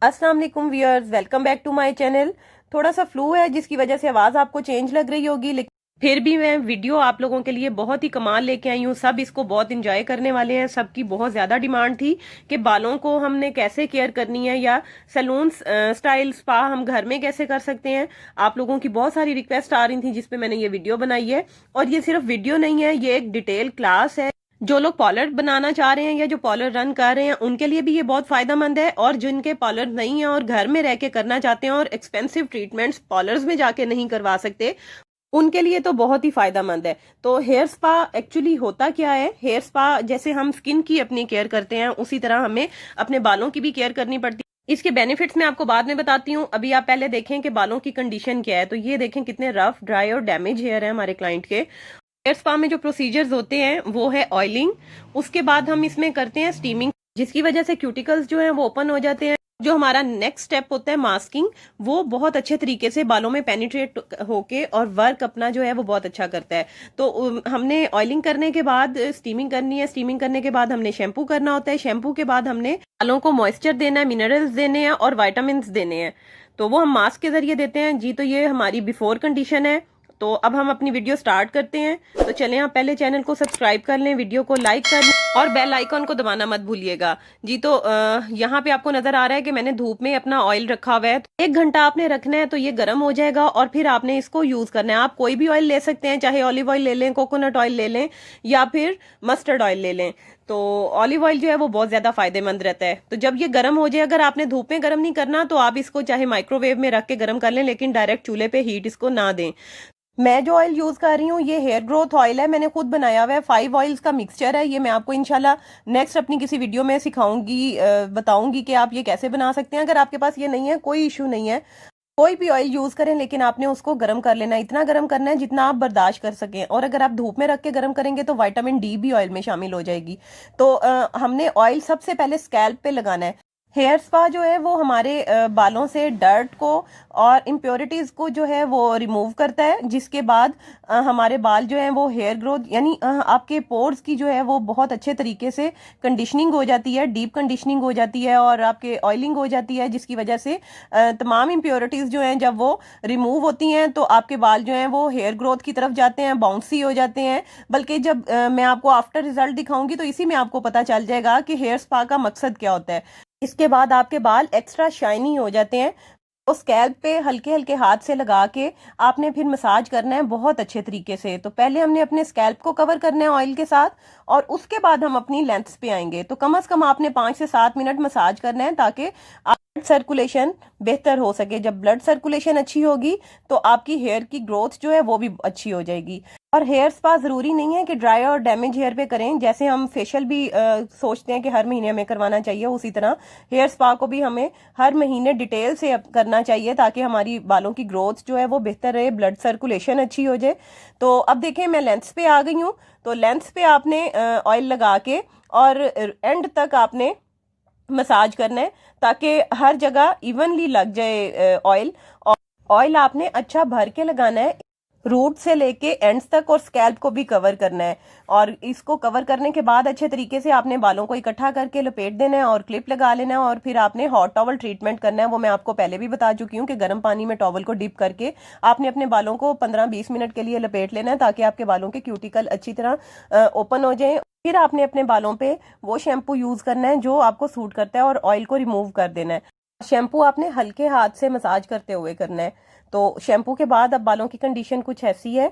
अस्सलाम वालेकुम viewers, welcome back to my channel. थोड़ा सा फ्लू है जिसकी वजह से आवाज़ आपको चेंज लग रही होगी, लेकिन फिर भी मैं वीडियो आप लोगों के लिए बहुत ही कमाल लेके आई हूँ। सब इसको बहुत इंजॉय करने वाले हैं। सबकी बहुत ज़्यादा डिमांड थी कि बालों को हमने कैसे केयर करनी है या सैलून स्टाइल स्पा हम घर में कैसे कर सकते हैं। आप लोगों की बहुत सारी रिक्वेस्ट आ रही थी जिसपे मैंने ये वीडियो बनाई है। और ये सिर्फ वीडियो नहीं है, ये एक डिटेल क्लास है। जो लोग पार्लर बनाना चाह रहे हैं या जो पार्लर रन कर रहे हैं उनके लिए भी ये बहुत फायदेमंद है, और जिनके पार्लर नहीं है और घर में रह के करना चाहते हैं और एक्सपेंसिव ट्रीटमेंट्स पार्लर्स में जाके नहीं करवा सकते, उनके लिए तो बहुत ही फायदेमंद है। तो हेयर स्पा एक्चुअली होता क्या है? हेयर स्पा जैसे हम स्किन की अपनी केयर करते हैं उसी तरह हमें अपने बालों की भी केयर करनी पड़ती है। इसके बेनिफिट्स मैं आपको बाद में बताती हूँ। अभी आप पहले देखें कि बालों की कंडीशन क्या है। तो ये देखें कितने रफ, ड्राई और डैमेज हेयर है हमारे क्लाइंट के। हेयर स्पा में जो प्रोसीजर्स होते हैं वो है ऑयलिंग, उसके बाद हम इसमें करते हैं स्टीमिंग, जिसकी वजह से क्यूटिकल्स जो है वो ओपन हो जाते हैं। जो हमारा नेक्स्ट स्टेप होता है मास्किंग, वो बहुत अच्छे तरीके से बालों में पेनिट्रेट होके और वर्क अपना जो है वो बहुत अच्छा करता है। तो हमने ऑयलिंग करने के बाद स्टीमिंग करनी है। स्टीमिंग करने के बाद हमने शैम्पू करना होता है। शैम्पू के बाद हमने बालों को मॉइस्चर देना है, मिनरल्स देने हैं और वाइटामिन देने हैं। तो वो हम मास्क के जरिए देते हैं जी। तो ये हमारी बिफोर कंडीशन है। तो अब हम अपनी वीडियो स्टार्ट करते हैं। तो चलें, आप पहले चैनल को सब्सक्राइब कर लें, वीडियो को लाइक कर लें और बेल आइकॉन को दबाना मत भूलिएगा जी। तो यहाँ पे आपको नजर आ रहा है कि मैंने धूप में अपना ऑयल रखा हुआ है। तो 1 घंटा आपने रखना है, तो ये गर्म हो जाएगा और फिर आपने इसको यूज करना है। आप कोई भी ऑयल ले सकते हैं, चाहे ऑलिव ऑयल ले लें, कोकोनट ऑयल ले लें या फिर मस्टर्ड ऑयल ले लें। तो ऑलिव ऑयल जो है वो बहुत ज्यादा फायदेमंद रहता है। तो जब ये गर्म हो जाए, अगर आपने धूप में गर्म नहीं करना तो आप इसको चाहे माइक्रोवेव में रख के गर्म कर लें, लेकिन डायरेक्ट चूल्हे पे हीट इसको ना दें। मैं जो ऑयल यूज कर रही हूँ ये हेयर ग्रोथ ऑयल है, मैंने खुद बनाया हुआ है। 5 ऑयल्स का मिक्सचर है ये। मैं आपको इंशाल्लाह नेक्स्ट अपनी किसी वीडियो में सिखाऊंगी, बताऊंगी कि आप ये कैसे बना सकते हैं। अगर आपके पास ये नहीं है कोई इशू नहीं है, कोई भी ऑयल यूज करें, लेकिन आपने उसको गर्म कर लेना है। इतना गर्म करना है जितना आप बर्दाश्त कर सकें। और अगर आप धूप में रख के गर्म करेंगे तो विटामिन डी भी ऑयल में शामिल हो जाएगी। तो हमने ऑयल सबसे पहले स्कैल्प पे लगाना है। हेयर स्पा जो है वो हमारे बालों से डर्ट को और इम्प्योरिटीज को जो है वो रिमूव करता है, जिसके बाद हमारे बाल जो है वो हेयर ग्रोथ यानी आपके पोर्स की जो है वो बहुत अच्छे तरीके से कंडीशनिंग हो जाती है, डीप कंडीशनिंग हो जाती है और आपके ऑयलिंग हो जाती है, जिसकी वजह से तमाम इम्प्योरिटीज जो हैं जब वो रिमूव होती हैं तो आपके बाल जो हैं वो हेयर ग्रोथ की तरफ जाते हैं, बाउंसी हो जाते हैं। बल्कि जब मैं आपको आफ्टर रिजल्ट दिखाऊंगी तो इसी में आपको पता चल जाएगा कि हेयर स्पा का मकसद क्या होता है। इसके बाद आपके बाल एक्स्ट्रा शाइनी हो जाते हैं। तो स्कैल्प पे हल्के हल्के हाथ से लगा के आपने फिर मसाज करना है बहुत अच्छे तरीके से। तो पहले हमने अपने स्कैल्प को कवर करना है ऑयल के साथ और उसके बाद हम अपनी लेंथ्स पे आएंगे। तो कम से कम आपने 5 से 7 मिनट मसाज करना है ताकि ब्लड सर्कुलेशन बेहतर हो सके। जब ब्लड सर्कुलेशन अच्छी होगी तो आपकी हेयर की ग्रोथ जो है वो भी अच्छी हो जाएगी। और हेयर स्पा जरूरी नहीं है कि ड्राई और डैमेज हेयर पे करें। जैसे हम फेशियल भी सोचते हैं कि हर महीने हमें करवाना चाहिए, उसी तरह हेयर स्पा को भी हमें हर महीने डिटेल से करना चाहिए ताकि हमारी बालों की ग्रोथ जो है वो बेहतर रहे, ब्लड सर्कुलेशन अच्छी हो जाए। तो अब देखें मैं लेंथ्स पे आ गई हूँ। तो लेंथ्स पे आपने ऑयल लगा के और एंड तक आपने मसाज करना है ताकि हर जगह इवनली लग जाए ऑयल। और ऑयल आपने अच्छा भर के लगाना है, रूट से लेके एंड्स तक, और स्कैल्प को भी कवर करना है। और इसको कवर करने के बाद अच्छे तरीके से आपने बालों को इकट्ठा करके लपेट देना है और क्लिप लगा लेना है। और फिर आपने हॉट टॉवल ट्रीटमेंट करना है। वो मैं आपको पहले भी बता चुकी हूँ कि गर्म पानी में टॉवल को डिप करके आपने अपने बालों को 15-20 मिनट के लिए लपेट लेना है ताकि आपके बालों के क्यूटिकल अच्छी तरह ओपन हो जाए। फिर आपने अपने बालों पे वो शैम्पू यूज करना है जो आपको सूट करता है और ऑयल को रिमूव कर देना है। शैम्पू आपने हल्के हाथ से मसाज करते हुए करना है। तो शैम्पू के बाद अब बालों की कंडीशन कुछ ऐसी है।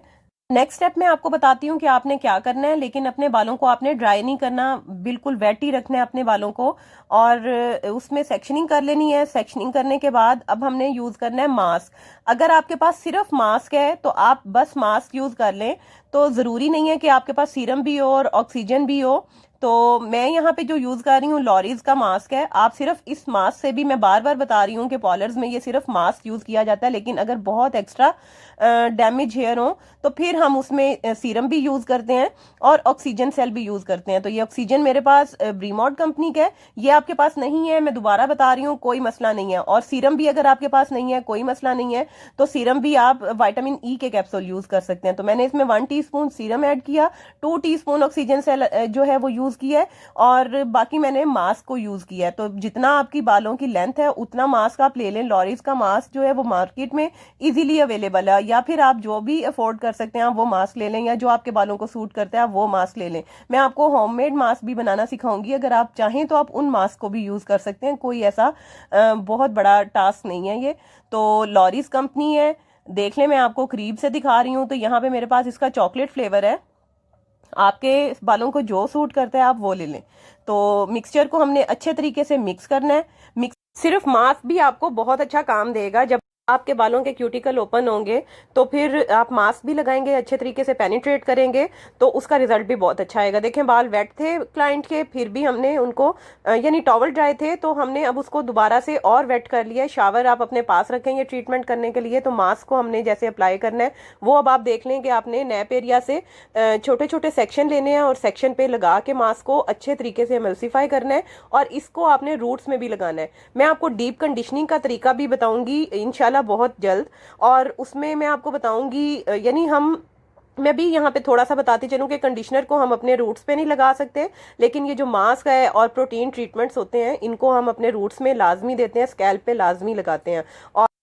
नेक्स्ट स्टेप मैं आपको बताती हूँ कि आपने क्या करना है, लेकिन अपने बालों को आपने ड्राई नहीं करना, बिल्कुल वेट ही रखना है अपने बालों को। और उसमें सेक्शनिंग कर लेनी है। सेक्शनिंग करने के बाद अब हमने यूज करना है मास्क। अगर आपके पास सिर्फ मास्क है तो आप बस मास्क यूज कर लें। तो जरूरी नहीं है कि आपके पास सीरम भी हो और ऑक्सीजन भी हो। तो मैं यहाँ पे जो यूज कर रही हूँ लॉरीज का मास्क है। आप सिर्फ इस मास्क से भी, मैं बार बार बता रही हूँ कि पार्लर्स में ये सिर्फ मास्क यूज किया जाता है, लेकिन अगर बहुत एक्स्ट्रा डैमेज हेयर हो तो फिर हम उसमें सीरम भी यूज करते हैं और ऑक्सीजन सेल भी यूज करते हैं। तो ये ऑक्सीजन मेरे पास ब्रीमॉड कंपनी का है, ये आपके पास नहीं है मैं दोबारा बता रही हूँ, कोई मसला नहीं है। और सीरम भी अगर आपके पास नहीं है कोई मसला नहीं है, तो सीरम भी आप विटामिन ई के कैप्सूल यूज कर सकते हैं। तो मैंने इसमें 1 टीस्पून सीरम ऐड किया, 2 टीस्पून ऑक्सीजन सेल जो है वो यूज यूज़ किया है और बाकी मैंने मास्क को यूज़ किया है। तो जितना आपकी बालों की लेंथ है उतना मास्क आप ले लें। लॉरीज का मास्क जो है वो मार्केट में इजीली अवेलेबल है, या फिर आप जो भी अफोर्ड कर सकते हैं आप वो मास्क ले लें, या जो आपके बालों को सूट करता है आप वो मास्क ले लें। मैं आपको होममेड मास्क भी बनाना सिखाऊंगी, अगर आप चाहें तो आप उन मास्क को भी यूज़ कर सकते हैं, कोई ऐसा बहुत बड़ा टास्क नहीं है ये। तो लॉरीज कंपनी है, देख लें, मैं आपको करीब से दिखा रही हूँ। तो यहाँ पे मेरे पास इसका चॉकलेट फ्लेवर है, आपके बालों को जो सूट करता है आप वो ले लें। तो मिक्सचर को हमने अच्छे तरीके से मिक्स करना है। सिर्फ मास्क भी आपको बहुत अच्छा काम देगा। जब आपके बालों के क्यूटिकल ओपन होंगे तो फिर आप मास्क भी लगाएंगे, अच्छे तरीके से पेनिट्रेट करेंगे तो उसका रिजल्ट भी बहुत अच्छा आएगा। देखें, बाल वेट थे क्लाइंट के, फिर भी हमने उनको यानी टॉवल ड्राई थे तो हमने अब उसको दोबारा से और वेट कर लिया। शावर आप अपने पास रखेंगे ट्रीटमेंट करने के लिए। तो मास्क को हमने जैसे अप्लाई करना है वो अब आप देख लें कि आपने नैप एरिया से छोटे छोटे सेक्शन लेने हैं और सेक्शन पे लगा के मास्क को अच्छे तरीके से एमल्सिफाई करना है और इसको आपने रूट्स में भी लगाना है। मैं आपको डीप कंडीशनिंग का तरीका भी बताऊंगी इंशाल्लाह बहुत जल्द, और उसमें मैं आपको बताऊंगी यानी मैं भी यहाँ पे थोड़ा सा बताती चलूँ कि कंडीशनर को हम अपने रूट्स पे नहीं लगा सकते, लेकिन ये जो मास्क है और प्रोटीन ट्रीटमेंट्स होते हैं इनको हम अपने रूट्स में लाजमी देते हैं, स्कैल्प पे लाजमी लगाते हैं।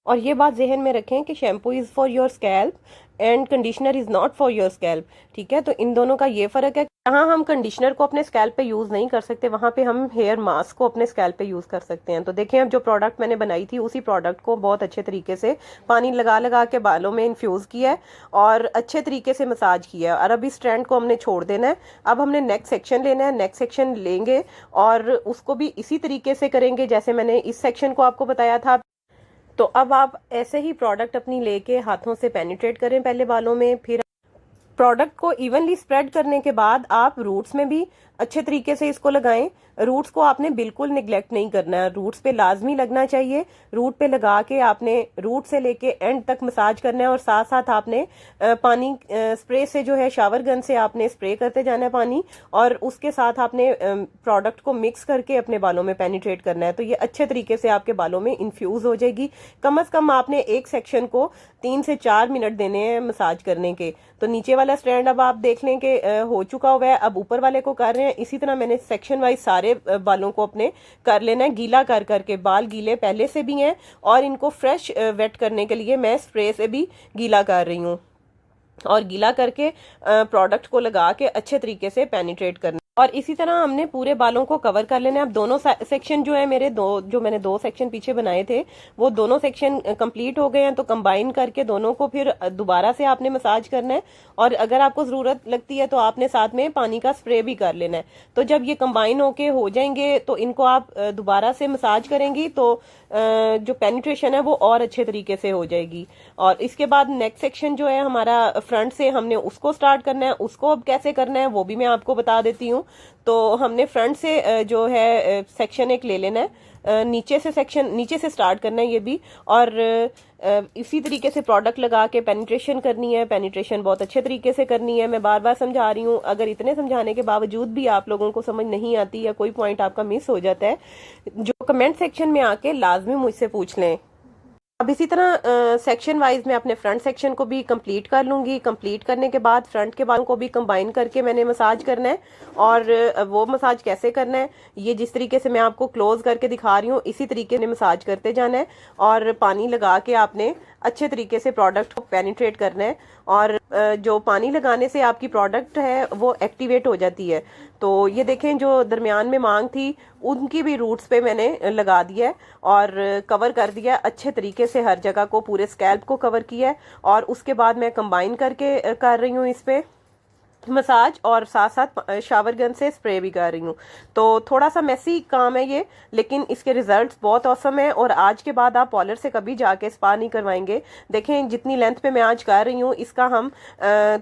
और ये बात जहन में रखें कि shampoo is for your scalp and conditioner is not for your scalp, ठीक है। तो इन दोनों का ये फ़र्क है। जहाँ हम कंडीशनर को अपने स्कैल्प पे यूज़ नहीं कर सकते वहाँ पे हम हेयर मास्क को अपने स्कैल्प पे यूज़ कर सकते हैं। तो देखें, अब जो प्रोडक्ट मैंने बनाई थी उसी प्रोडक्ट को बहुत अच्छे तरीके से पानी लगा लगा के बालों में इन्फ्यूज़ किया है और अच्छे तरीके से मसाज किया है। और अब इस स्ट्रैंड को हमने छोड़ देना है। अब हमने नेक सेक्शन लेना है, नेक सेक्शन लेंगे और उसको भी इसी तरीके से करेंगे जैसे मैंने इस सेक्शन को आपको बताया था। तो अब आप ऐसे ही प्रोडक्ट अपनी लेके हाथों से पेनिट्रेट करें पहले बालों में, फिर प्रोडक्ट को इवनली स्प्रेड करने के बाद आप रूट्स में भी अच्छे तरीके से इसको लगाएं। रूट्स को आपने बिल्कुल निगलेक्ट नहीं करना है, रूट्स पे लाजमी लगना चाहिए। रूट पे लगा के आपने रूट से लेके एंड तक मसाज करना है और साथ साथ आपने पानी स्प्रे से जो है शावर गन से आपने स्प्रे करते जाना है पानी, और उसके साथ आपने प्रोडक्ट को मिक्स करके अपने बालों में पेनिट्रेट करना है। तो ये अच्छे तरीके से आपके बालों में इन्फ्यूज हो जाएगी। कम अज कम आपने एक सेक्शन को 3 से 4 मिनट देने हैं मसाज करने के। तो नीचे वाला स्ट्रैंड अब आप देख लें कि हो चुका हुआ है, अब ऊपर वाले को कर रहे हैं। इसी तरह मैंने सेक्शन वाइज सारे बालों को अपने कर लेना है, गीला कर करके। बाल गीले पहले से भी हैं और इनको फ्रेश वेट करने के लिए मैं स्प्रे से भी गीला कर रही हूँ, और गीला करके प्रोडक्ट को लगा के अच्छे तरीके से पेनिट्रेट करना। और इसी तरह हमने पूरे बालों को कवर कर लेना है। अब दोनों सेक्शन जो है मेरे जो मैंने 2 सेक्शन पीछे बनाए थे वो दोनों सेक्शन कंप्लीट हो गए हैं। तो कंबाइन करके दोनों को फिर दोबारा से आपने मसाज करना है, और अगर आपको ज़रूरत लगती है तो आपने साथ में पानी का स्प्रे भी कर लेना है। तो जब ये कंबाइन होके हो जाएंगे तो इनको आप दोबारा से मसाज करेंगी तो जो पेनिट्रेशन है वो और अच्छे तरीके से हो जाएगी। और इसके बाद नेक्स्ट सेक्शन जो है हमारा फ्रंट से हमने उसको स्टार्ट करना है। उसको अब कैसे करना है वो भी मैं आपको बता देती हूँ। तो हमने फ्रंट से जो है सेक्शन एक ले लेना है, नीचे से स्टार्ट करना है ये भी, और इसी तरीके से प्रोडक्ट लगा के पेनिट्रेशन करनी है। पेनिट्रेशन बहुत अच्छे तरीके से करनी है, मैं बार बार समझा रही हूँ। अगर इतने समझाने के बावजूद भी आप लोगों को समझ नहीं आती या कोई पॉइंट आपका मिस हो जाता है, जो कमेंट सेक्शन में आके लाजमी मुझसे पूछ लें। अब इसी तरह सेक्शन वाइज मैं अपने फ्रंट सेक्शन को भी कंप्लीट कर लूंगी। कंप्लीट करने के बाद फ्रंट के बालों को भी कंबाइन करके मैंने मसाज करना है। और वो मसाज कैसे करना है, ये जिस तरीके से मैं आपको क्लोज करके दिखा रही हूँ इसी तरीके से मसाज करते जाना है, और पानी लगा के आपने अच्छे तरीके से प्रोडक्ट को पेनिट्रेट करना है। और जो पानी लगाने से आपकी प्रोडक्ट है वो एक्टिवेट हो जाती है। तो ये देखें, जो दरमियान में मांग थी उनकी भी रूट्स पे मैंने लगा दिया है और कवर कर दिया अच्छे तरीके से, हर जगह को, पूरे स्कैल्प को कवर किया है। और उसके बाद मैं कंबाइन करके कर रही हूँ इस पे मसाज, और साथ साथ शावर गन से स्प्रे भी कर रही हूँ। तो थोड़ा सा मेसी काम है ये, लेकिन इसके रिजल्ट्स बहुत औसम है। और आज के बाद आप पार्लर से कभी जाके स्पा नहीं करवाएंगे। देखें, जितनी लेंथ पे मैं आज कर रही हूँ इसका हम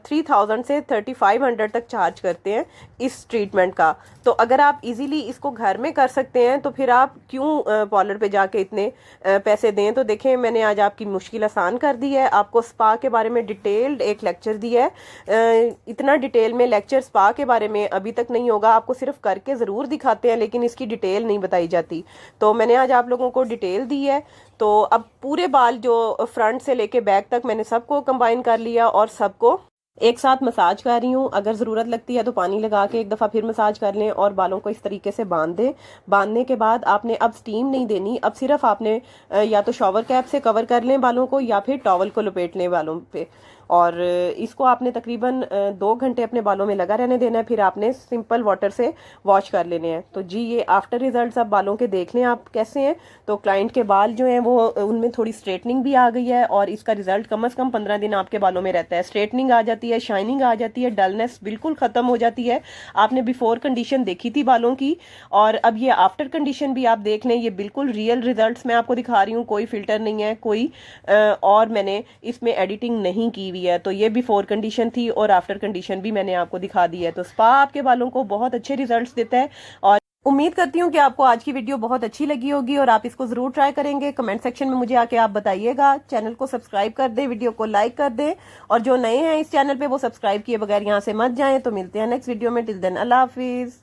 3000 से 3500 तक चार्ज करते हैं इस ट्रीटमेंट का। तो अगर आप इजीली इसको घर में कर सकते हैं तो फिर आप क्यों पार्लर पे जाके इतने पैसे दें। तो देखें, मैंने आज आपकी मुश्किल आसान कर दी है, आपको स्पा के बारे में डिटेल्ड एक लेक्चर दिया है। इतना डिटेल में लेक्चर स्पा के बारे में अभी तक नहीं होगा, आपको सिर्फ करके ज़रूर दिखाते हैं लेकिन इसकी डिटेल नहीं बताई जाती। तो मैंने आज आप लोगों को डिटेल दी है। तो अब पूरे बाल जो फ्रंट से लेके बैक तक मैंने सबको कंबाइन कर लिया और सबको एक साथ मसाज कर रही हूँ, अगर ज़रूरत लगती है तो पानी लगा के एक दफ़ा फिर मसाज कर लें और बालों को इस तरीके से बांध दें। बांधने के बाद आपने अब स्टीम नहीं देनी, अब सिर्फ आपने या तो शॉवर कैप से कवर कर लें बालों को या फिर टॉवल को लपेट लें बालों पे, और इसको आपने तकरीबन 2 घंटे अपने बालों में लगा रहने देना है। फिर आपने सिंपल वाटर से वॉश कर लेने हैं। तो जी ये आफ्टर रिजल्ट्स अब बालों के देख लें आप कैसे हैं। तो क्लाइंट के बाल जो हैं वो उनमें थोड़ी स्ट्रेटनिंग भी आ गई है और इसका रिजल्ट कम से कम 15 दिन आपके बालों में रहता है। स्ट्रेटनिंग आ जाती है, शाइनिंग आ जाती है, डलनेस बिल्कुल खत्म हो जाती है। आपने बिफोर कंडीशन देखी थी बालों की, और अब ये आफ्टर कंडीशन भी आप देख लें। ये बिल्कुल रियल रिजल्ट्स मैं आपको दिखा रही हूँ, कोई फिल्टर नहीं है, कोई और मैंने इसमें एडिटिंग नहीं की हुई है। तो ये बिफोर कंडीशन थी और आफ्टर कंडीशन भी मैंने आपको दिखा दी है। तो स्पा आपके बालों को बहुत अच्छे रिजल्ट्स देता है और उम्मीद करती हूँ कि आपको आज की वीडियो बहुत अच्छी लगी होगी और आप इसको जरूर ट्राई करेंगे। कमेंट सेक्शन में मुझे आके आप बताइएगा। चैनल को सब्सक्राइब कर दें, वीडियो को लाइक कर दें, और जो नए हैं इस चैनल पे वो सब्सक्राइब किए बगैर यहाँ से मत जाएं। तो मिलते हैं नेक्स्ट वीडियो में। टिल देन अल्लाह हाफिज।